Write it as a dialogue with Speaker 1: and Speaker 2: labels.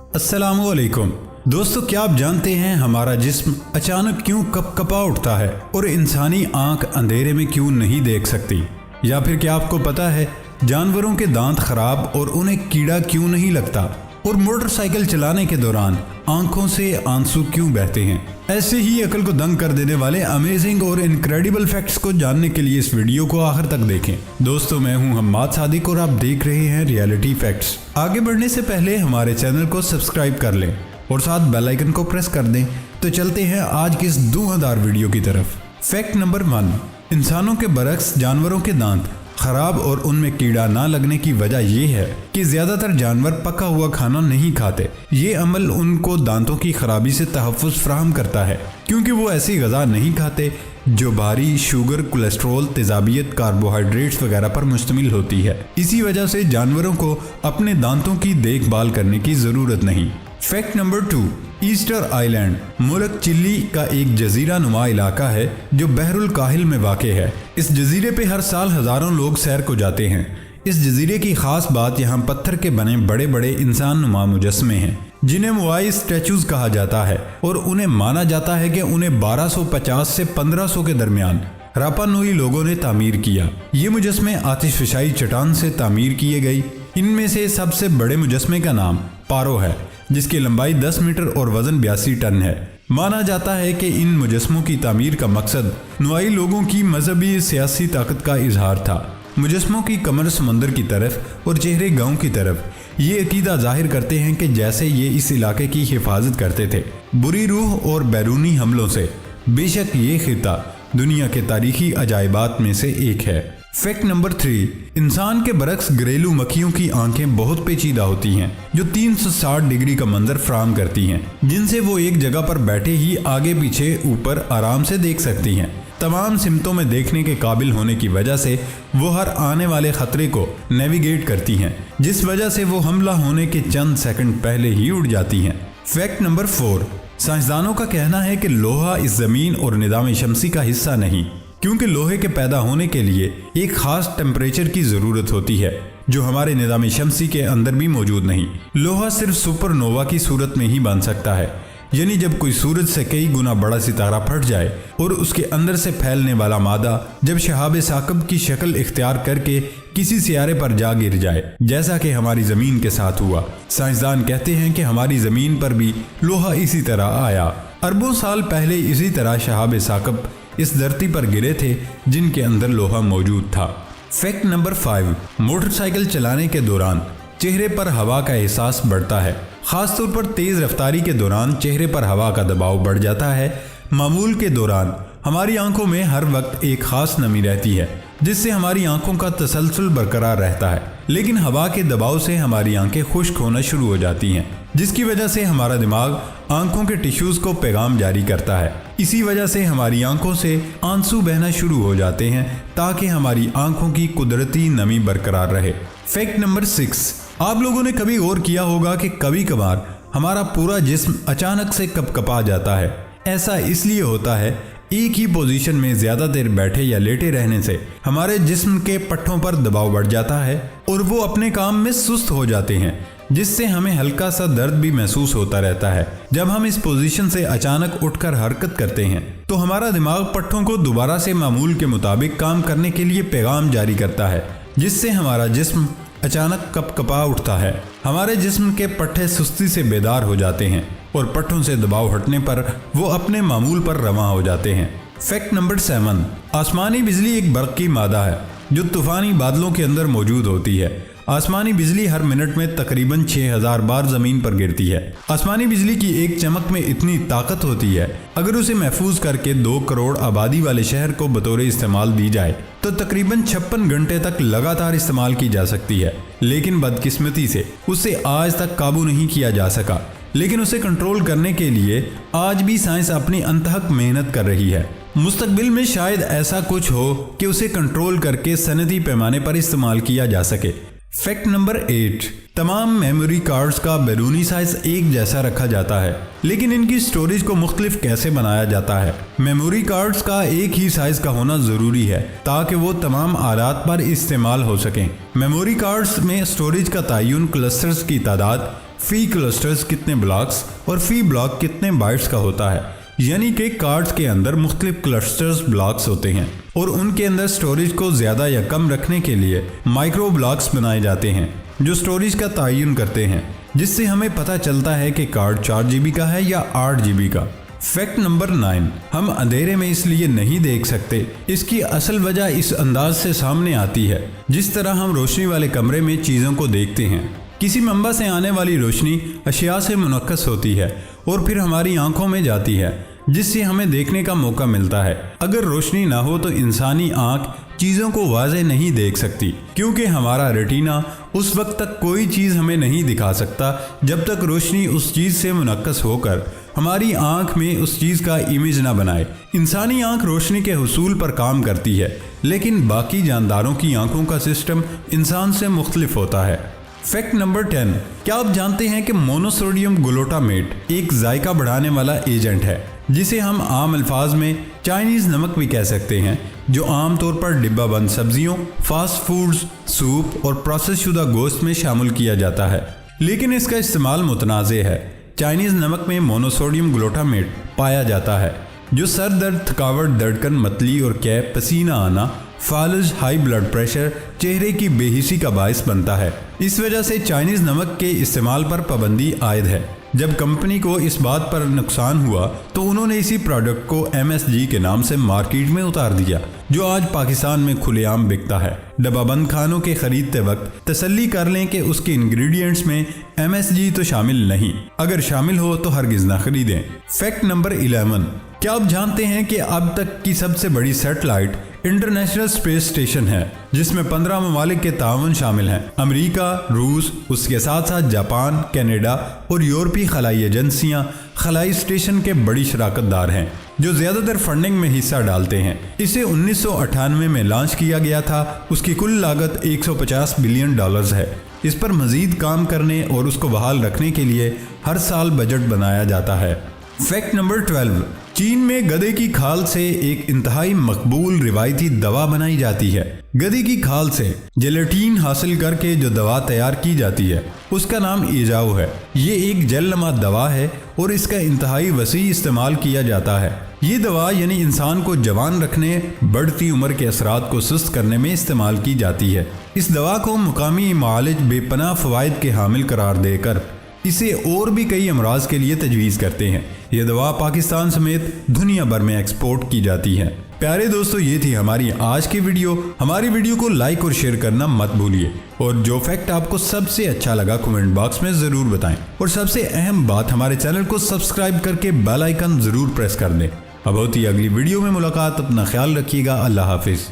Speaker 1: अस्सलामुअलैकुम दोस्तों, क्या आप जानते हैं हमारा जिस्म अचानक क्यों कपकपा उठता है और इंसानी आंख अंधेरे में क्यों नहीं देख सकती? या फिर क्या आपको पता है जानवरों के दांत खराब और उन्हें कीड़ा क्यों नहीं लगता? और मोटरसाइकिल चलाने के दौरान आंखों से आंसू क्यों बहते हैं? ऐसे ही अकल को दंग कर देने वाले अमेजिंग और इनक्रेडिबल फैक्ट्स को जानने के लिए इस वीडियो को आखिर तक देखें। दोस्तों, मैं हूं हम्माद सादिक और आप देख रहे हैं रियलिटी फैक्ट्स। आगे बढ़ने से पहले हमारे चैनल को सब्सक्राइब कर लें और साथ बेल आइकन को प्रेस कर दें। तो चलते हैं आज की इस धुआंधार वीडियो की तरफ। फैक्ट नंबर 1, इंसानों के बरक्स जानवरों के दांत खराब और उनमें कीड़ा ना लगने की वजह यह है कि ज्यादातर जानवर पका हुआ खाना नहीं खाते। ये अमल उनको दांतों की खराबी से तहफ़्फ़ुज़ फराहम करता है, क्योंकि वो ऐसी ग़िज़ा नहीं खाते जो भारी शुगर, कोलेस्ट्रॉल, तेज़ाबियत, कार्बोहाइड्रेट्स वगैरह पर मुश्तमिल होती है। इसी वजह से जानवरों को अपने दांतों की देखभाल करने की ज़रूरत नहीं। फैक्ट नंबर 2, ईस्टर आइलैंड मुल्क चिली का एक जजीरा नुमा इलाका है जो बहरुल काहिल में वाक़े है। इस जजीरे पे हर साल हज़ारों लोग सैर को जाते हैं। इस जजीरे की ख़ास बात यहाँ पत्थर के बने बड़े बड़े इंसान नुमा मुजस्मे हैं, जिन्हें मुआई स्टैचूज़ कहा जाता है, और उन्हें माना जाता है कि उन्हें 1250 से 1500 के दरमियान रापा नूई लोगों ने तामीर किया। ये मुजस्मे आतिशफशाई चट्टान से तामीर किए गए। इनमें से सबसे बड़े मुजस्मे का नाम पारो है, जिसकी लंबाई 10 मीटर और वजन 82 टन है। माना जाता है कि इन मुजस्मों की तामीर का मकसद नुआई लोगों की मजहबी सियासी ताकत का इजहार था। मुजस्मों की कमर समंदर की तरफ और चेहरे गांव की तरफ ये अकीदा जाहिर करते हैं कि जैसे ये इस इलाके की हिफाजत करते थे बुरी रूह और बैरूनी हमलों से। बेशक ये खिता दुनिया के तारीखी अजायबात में से एक है। फैक्ट नंबर 3, इंसान के बरक्स घरेलू मक्खियों की आंखें बहुत पेचीदा होती हैं, जो 360 डिग्री का मंजर फराहम करती हैं, जिनसे वो एक जगह पर बैठे ही आगे पीछे ऊपर आराम से देख सकती हैं। तमाम सिमतों में देखने के काबिल होने की वजह से वो हर आने वाले खतरे को नेविगेट करती हैं, जिस वजह से वो हमला होने के चंद सेकंड पहले ही उड़ जाती हैं। फैक्ट नंबर 4, साइंसदानों का कहना है कि लोहा इस जमीन और निज़ाम शमसी का हिस्सा नहीं, क्योंकि लोहे के पैदा होने के लिए एक खास टेम्परेचर की ज़रूरत होती है, जो हमारे निज़ाम शमसी के अंदर भी मौजूद नहीं। लोहा सिर्फ सुपरनोवा की सूरत में ही बन सकता है, यानी जब कोई सूरज से कई गुना बड़ा सितारा फट जाए और उसके अंदर से फैलने वाला मादा जब शहाब साकब की शक्ल इख्तियार करके किसी सियारे पर जा गिर जाए, जैसा कि हमारी ज़मीन के साथ हुआ। साइंसदान कहते हैं कि हमारी ज़मीन पर भी लोहा इसी तरह आया। अरबों साल पहले इसी तरह शहाब साकब इस धरती पर गिरे थे, जिनके अंदर लोहा मौजूद था। फैक्ट नंबर 5, मोटरसाइकिल चलाने के दौरान चेहरे पर हवा का एहसास बढ़ता है। खासतौर पर तेज़ रफ्तारी के दौरान चेहरे पर हवा का दबाव बढ़ जाता है। मामूल के दौरान हमारी आंखों में हर वक्त एक खास नमी रहती है, जिससे हमारी आंखों का तसलसल बरकरार रहता है, लेकिन हवा के दबाव से हमारी आंखें खुश्क होना शुरू हो जाती हैं, जिसकी वजह से हमारा दिमाग आंखों के टिश्यूज़ को पैगाम जारी करता है। इसी वजह से हमारी आंखों से आंसू बहना शुरू हो जाते हैं, ताकि हमारी आंखों की कुदरती नमी बरकरार रहे। फैक्ट नंबर 6, आप लोगों ने कभी गौर किया होगा कि कभी कभार हमारा पूरा जिस्म अचानक से कपकपा जाता है। ऐसा इसलिए होता है, एक ही पोजीशन में ज़्यादा देर बैठे या लेटे रहने से हमारे जिस्म के पट्टों पर दबाव बढ़ जाता है और वो अपने काम में सुस्त हो जाते हैं, जिससे हमें हल्का सा दर्द भी महसूस होता रहता है। जब हम इस पोजीशन से अचानक उठकर हरकत करते हैं तो हमारा दिमाग पट्टों को दोबारा से मामूल के मुताबिक काम करने के लिए पैगाम जारी करता है, जिससे हमारा जिस्म अचानक कपकपा उठता है। हमारे जिस्म के पट्टे सुस्ती से बेदार हो जाते हैं और पट्टों से दबाव हटने पर वो अपने मामूल पर रवां हो जाते हैं। फैक्ट नंबर 7, आसमानी बिजली एक बर्क़ की मादा है जो तूफ़ानी बादलों के अंदर मौजूद होती है। आसमानी बिजली हर मिनट में तकरीबन 6000 बार ज़मीन पर गिरती है। आसमानी बिजली की एक चमक में इतनी ताकत होती है, अगर उसे महफूज करके 2 करोड़ आबादी वाले शहर को बतौर इस्तेमाल दी जाए तो तकरीबन 56 घंटे तक लगातार इस्तेमाल की जा सकती है। लेकिन बदकिस्मती से उसे आज तक काबू नहीं किया जा सका। लेकिन उसे कंट्रोल करने के लिए आज भी साइंस अपनी अनथक मेहनत कर रही है। मुस्तकबिल में शायद ऐसा कुछ हो कि उसे कंट्रोल करके सनदी पैमाने पर इस्तेमाल किया जा सके। फैक्ट नंबर 8, तमाम मेमोरी कार्ड्स का बैरूनी साइज एक जैसा रखा जाता है, लेकिन इनकी स्टोरेज को मुख्तलिफ कैसे बनाया जाता है। मेमोरी कार्ड्स का एक ही साइज का होना ज़रूरी है ताकि वो तमाम आलात पर इस्तेमाल हो सकें। मेमोरी कार्ड्स में स्टोरेज का तयन, क्लस्टर्स की तादाद, फी क्लस्टर्स कितने ब्लॉक्स और फी ब्लॉक कितने बाइट्स का होता है। यानी कि कार्ड्स के अंदर मुख्तलिफ क्लस्टर्स ब्लॉक्स होते हैं और उनके अंदर स्टोरेज को ज़्यादा या कम रखने के लिए माइक्रो ब्लॉक्स बनाए जाते हैं जो स्टोरेज का तयन करते हैं, जिससे हमें पता चलता है कि कार्ड 4 GB का है या 8 GB का। फैक्ट नंबर 9, हम अंधेरे में इसलिए नहीं देख सकते। इसकी असल वजह इस अंदाज से सामने आती है जिस तरह हम रोशनी वाले कमरे में चीज़ों को देखते हैं। किसी मंबा से आने वाली रोशनी अशिया से मुनक्कस होती है और फिर हमारी आंखों में जाती है, जिससे हमें देखने का मौका मिलता है। अगर रोशनी ना हो तो इंसानी आंख चीज़ों को वाज़े नहीं देख सकती, क्योंकि हमारा रेटिना उस वक्त तक कोई चीज़ हमें नहीं दिखा सकता जब तक रोशनी उस चीज़ से मुनक्कस होकर हमारी आंख में उस चीज़ का इमेज ना बनाए। इंसानी आंख रोशनी के हुसूल पर काम करती है, लेकिन बाकी जानदारों की आंखों का सिस्टम इंसान से मुख्तलिफ होता है। फैक्ट नंबर 10, क्या आप जानते हैं कि मोनोसोडियम ग्लूटामेट एक जायका बढ़ाने वाला एजेंट है, जिसे हम आम अल्फाज में चाइनीज़ नमक भी कह सकते हैं, जो आम तौर पर डिब्बा बंद सब्जियों, फास्ट फूड्स, सूप और प्रोसेस शुदा गोश्त में शामिल किया जाता है, लेकिन इसका इस्तेमाल मुतनाज़े है। चाइनीज़ नमक में मोनोसोडियम ग्लूटामेट पाया जाता है, जो सर दर्द, थकावट, धड़कन, मतली और कैप, पसीना आना, फालज, हाई ब्लड प्रेशर, चेहरे की बेहिसी का बायस बनता है। इस वजह से चाइनीज़ नमक के इस्तेमाल पर पाबंदी आयद है। जब कंपनी को इस बात पर नुकसान हुआ तो उन्होंने इसी प्रोडक्ट को MSG के नाम से मार्केट में उतार दिया, जो आज पाकिस्तान में खुलेआम बिकता है। डब्बाबंद खानों के खरीदते वक्त तसल्ली कर लें कि उसके इंग्रेडिएंट्स में MSG तो शामिल नहीं, अगर शामिल हो तो हरगिज़ ना खरीदें। फैक्ट नंबर 11, क्या आप जानते हैं कि अब तक की सबसे बड़ी सैटेलाइट इंटरनेशनल स्पेस स्टेशन है, जिसमें 15 ममालिक के तावन शामिल हैं। अमेरिका, रूस, उसके साथ साथ जापान, कनाडा और यूरोपीय खलाई एजेंसियां खलाई स्टेशन के बड़ी शराकतदार हैं, जो ज़्यादातर फंडिंग में हिस्सा डालते हैं। इसे 1998 में लॉन्च किया गया था। उसकी कुल लागत $150 बिलियन है। इस पर मज़ीद काम करने और उसको बहाल रखने के लिए हर साल बजट बनाया जाता है। फैक्ट नंबर 12, चीन में गधे की खाल से एक इंतहाई मकबूल रिवायती दवा बनाई जाती है। गधे की खाल से जेलेटिन हासिल करके जो दवा तैयार की जाती है उसका नाम एजाओ है। ये एक जेलनुमा दवा है और इसका इंतहाई वसी इस्तेमाल किया जाता है। ये दवा यानी इंसान को जवान रखने, बढ़ती उम्र के असरात को सुस्त करने में इस्तेमाल की जाती है। इस दवा को मुकामी मालिज बेपनाह फ़वाइद के हामिल करार देकर इसे और भी कई अमराज के लिए तजवीज़ करते हैं। यह दवा पाकिस्तान समेत दुनिया भर में एक्सपोर्ट की जाती है। प्यारे दोस्तों, ये थी हमारी आज की वीडियो। हमारी वीडियो को लाइक और शेयर करना मत भूलिए, और जो फैक्ट आपको सबसे अच्छा लगा कमेंट बॉक्स में ज़रूर बताएं, और सबसे अहम बात, हमारे चैनल को सब्सक्राइब करके बेल आइकन ज़रूर प्रेस कर दें। अब होती है अगली वीडियो में मुलाकात। अपना ख्याल रखिएगा। अल्लाह हाफिज़।